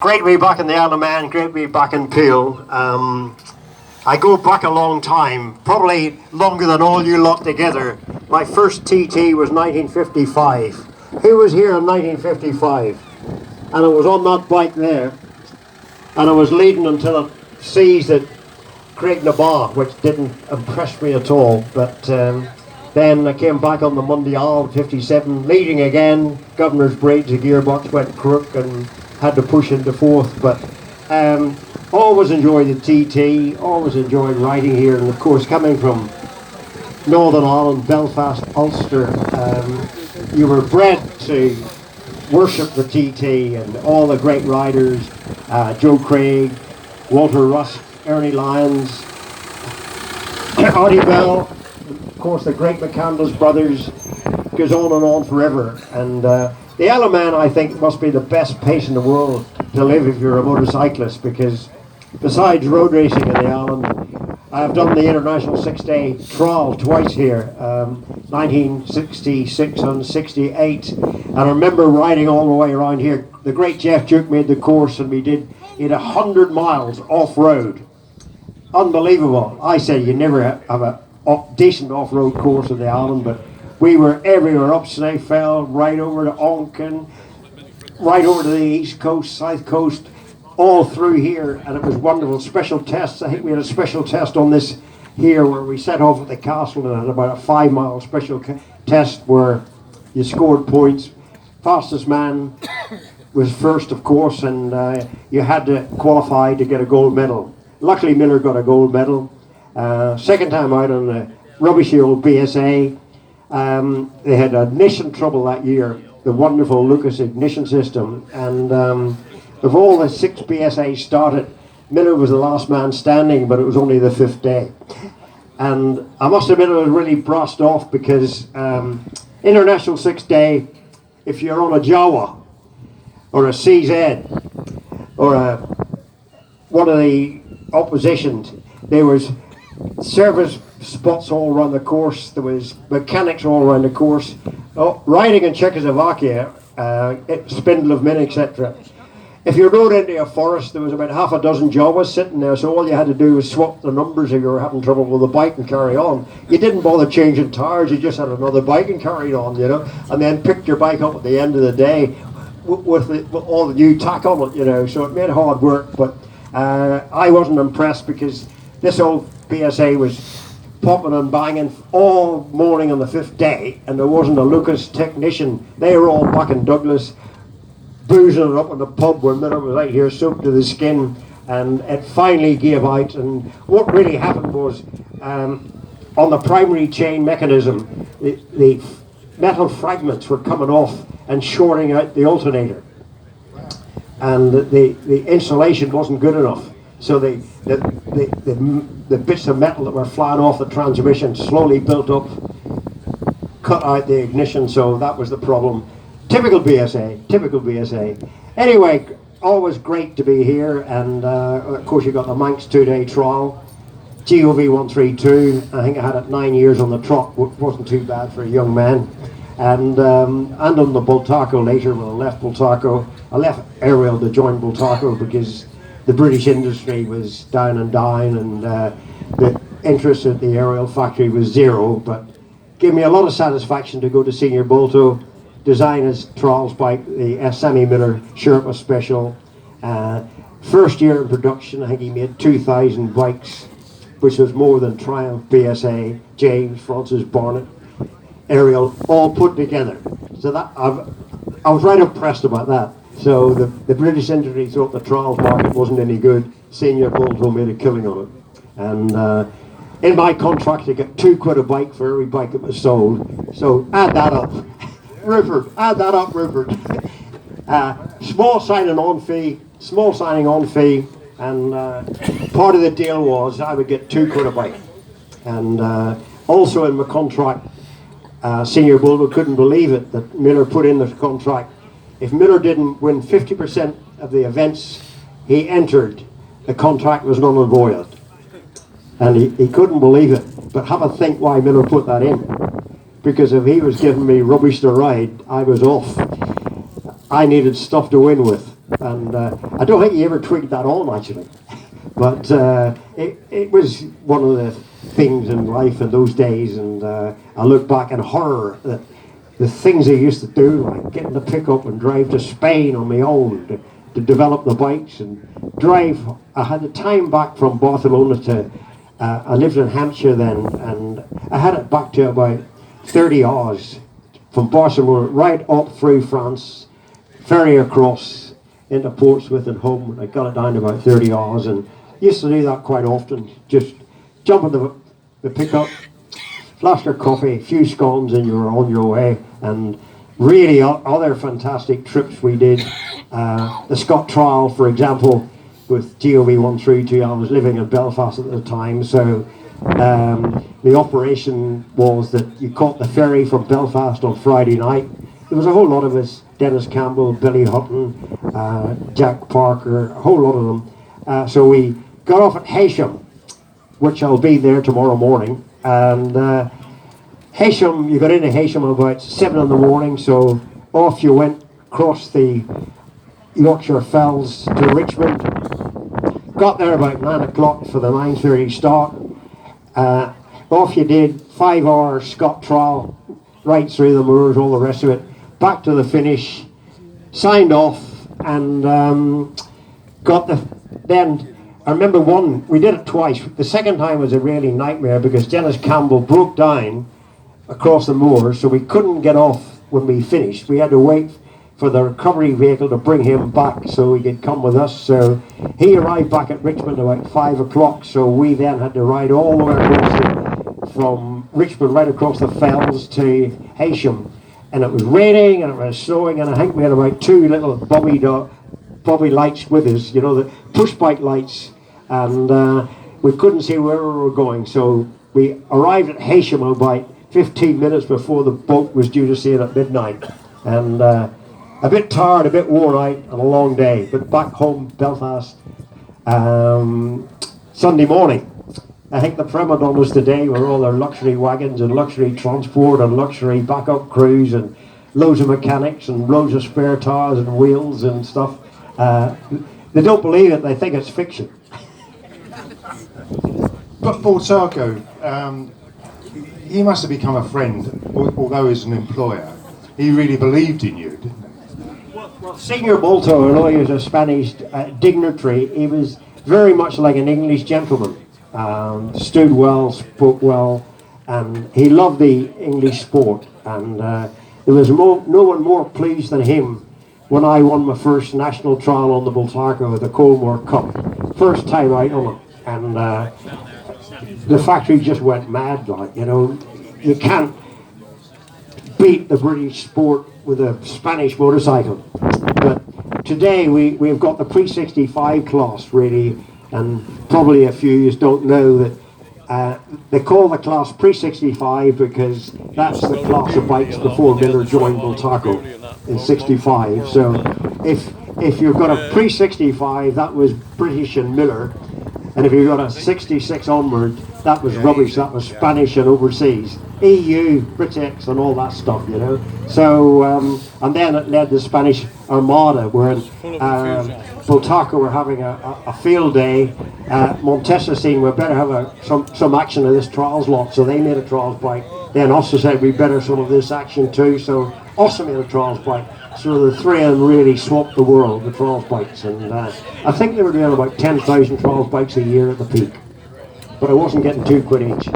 Great way back in the Isle of Man, great way back in Peel. I go back a long time, probably longer than all you lot together. My first TT was 1955. Who was here in 1955? And I was on that bike there, and I was leading until it seized at Craignabar, which didn't impress me at all. But then I came back on the Mondial 57, leading again. Governor's Bridge, the gearbox went crook and had to push into fourth. But always enjoyed the TT, always enjoyed riding here. And of course, coming from Northern Ireland, Belfast, Ulster, you were bred to worship the TT and all the great riders, Joe Craig, Walter Rusk, Ernie Lyons, Artie Bell, of course the great McCandless brothers, goes on forever. And the Isle of Man, I think, must be the best place in the world to live if you're a motorcyclist, because besides road racing in the island, I've done the International 6-day trial twice here, 1966 and 68, and I remember riding all the way around here. The great Jeff Duke made the course, and we did it 100 miles off-road. Unbelievable. I say you never have a decent off-road course in the island, but we were everywhere, up Snaefell, right over to Onken, right over to the east coast, south coast, all through here, and it was wonderful. Special tests, I think we had a special test on this here where we set off at the castle and had about a 5-mile special test where you scored points. Fastest man was first, of course, and you had to qualify to get a gold medal. Luckily Miller got a gold medal. Second time out on the rubbishy old BSA. They had ignition trouble that year, the wonderful Lucas ignition system, and of all the 6 BSAs started, Miller was the last man standing, but it was only the 5th day. And I must admit I was really brassed off because International 6-day, if you're on a Jawa or a CZ or one of the oppositions, there was service spots all around the course, there was mechanics all around the course. Riding in Czechoslovakia, Spindle of Min, etc. If you rode into a forest, there was about half a dozen Jawas sitting there, so all you had to do was swap the numbers if you were having trouble with the bike and carry on. You didn't bother changing tires, you just had another bike and carried on, you know, and then picked your bike up at the end of the day with all the new tack on it, you know, so it made hard work. But I wasn't impressed because this old BSA was popping and banging all morning on the 5th day, and there wasn't a Lucas technician. They were all back in Douglas, boozing it up in the pub where Miller was out here soaked to the skin, and it finally gave out. And what really happened was, on the primary chain mechanism, the metal fragments were coming off and shorting out the alternator, and the insulation wasn't good enough. So the bits of metal that were flying off the transmission slowly built up, cut out the ignition, so that was the problem. Typical BSA, typical BSA. Anyway, always great to be here, and of course you got the Manx 2-day trial, GOV 132. I think I had it 9 years on the trot, which wasn't too bad for a young man. And on the Bultaco later, when I left Bultaco, I left Aerial to join Bultaco because the British industry was down, and the interest at the Aerial factory was zero, but gave me a lot of satisfaction to go to Senior Bolto, design his trials bike, the Sammy Miller Sherpa Special. First year in production, I think he made 2,000 bikes, which was more than Triumph, BSA, James, Francis Barnett, Aerial, all put together. So that I was right impressed about that. So the British industry thought the trials market wasn't any good. Senior Bolto made a killing on it. And in my contract, I got £2 a bike for every bike that was sold. So add that up. Rupert, add that up, Rupert. Small signing on fee, and part of the deal was I would get £2 a bike. And also in my contract, Senior Bolto couldn't believe it that Miller put in the contract. If Miller didn't win 50% of the events he entered, the contract was null and void. And he couldn't believe it. But have a think why Miller put that in. Because if he was giving me rubbish to ride, I was off. I needed stuff to win with. And I don't think he ever twigged that on, actually. But it was one of the things in life in those days, and I look back in horror at the things I used to do, like getting the pickup and drive to Spain on my own to develop the bikes and drive. I had the time back from Barcelona to, I lived in Hampshire then, and I had it back to about 30 hours from Barcelona right up through France, ferry across into Portsmouth and home. I got it down to about 30 hours, and used to do that quite often. Just jump in the pickup, flask of coffee, a few scones, and you were on your way. And really other fantastic trips we did. The Scott Trial, for example, with GOV 132. I was living in Belfast at the time, so the operation was that you caught the ferry from Belfast on Friday night. There was a whole lot of us: Dennis Campbell, Billy Hutton, Jack Parker, a whole lot of them. So we got off at Heysham, which I'll be there tomorrow morning. And Heysham, you got into Heysham about 7 in the morning, so off you went across the Yorkshire Fells to Richmond. Got there about 9 o'clock for the 9:30 start. Off you did, 5 hours Scott Trial, right through the moors, all the rest of it. Back to the finish, signed off, and then I remember we did it twice. The second time was a really nightmare because Dennis Campbell broke down across the moors, so we couldn't get off when we finished. We had to wait for the recovery vehicle to bring him back so he could come with us. So he arrived back at Richmond about 5 o'clock, so we then had to ride all the way across from Richmond right across the fells to Heysham. And it was raining and it was snowing, and I think we had about 2 little bobby lights with us, you know, the push bike lights, and we couldn't see where we were going. So we arrived at Heysham about 15 minutes before the boat was due to sail at midnight, and a bit tired, a bit worn out, and a long day. But back home, Belfast, Sunday morning. I think the prima donnas today were all their luxury wagons and luxury transport and luxury backup crews and loads of mechanics and loads of spare tires and wheels and stuff. They don't believe it, they think it's fiction. But Baltaco, he must have become a friend, although he's an employer. He really believed in you, didn't he? Well, Senior Balto, although he was a Spanish dignitary, he was very much like an English gentleman. Stood well, spoke well, and he loved the English sport. And there was no one more pleased than him when I won my first national trial on the Baltaco, the Colmore Cup. First time out on it. And the factory just went mad, like, you know. You can't beat the British sport with a Spanish motorcycle. But today we've got the pre-65 class, really, and probably a few of you don't know that they call the class pre-65 because that's the class of bikes before Miller joined Baltaco in 65. So if you've got a pre-65, that was British and Miller, and if you've got a 66 onward, that was rubbish, that was Spanish and overseas. EU, Britex and all that stuff, you know. So, and then it led the Spanish Armada, where Baltaco were having a field day. Montesa seen we better have some action of this trials lot, so they made a trials bike. Then also said we better some of this action too, so also made a trials bike. So the three of them really swamped the world, the trials bikes, and I think they were doing about 10,000 trials bikes a year at the peak. But I wasn't getting £2 each.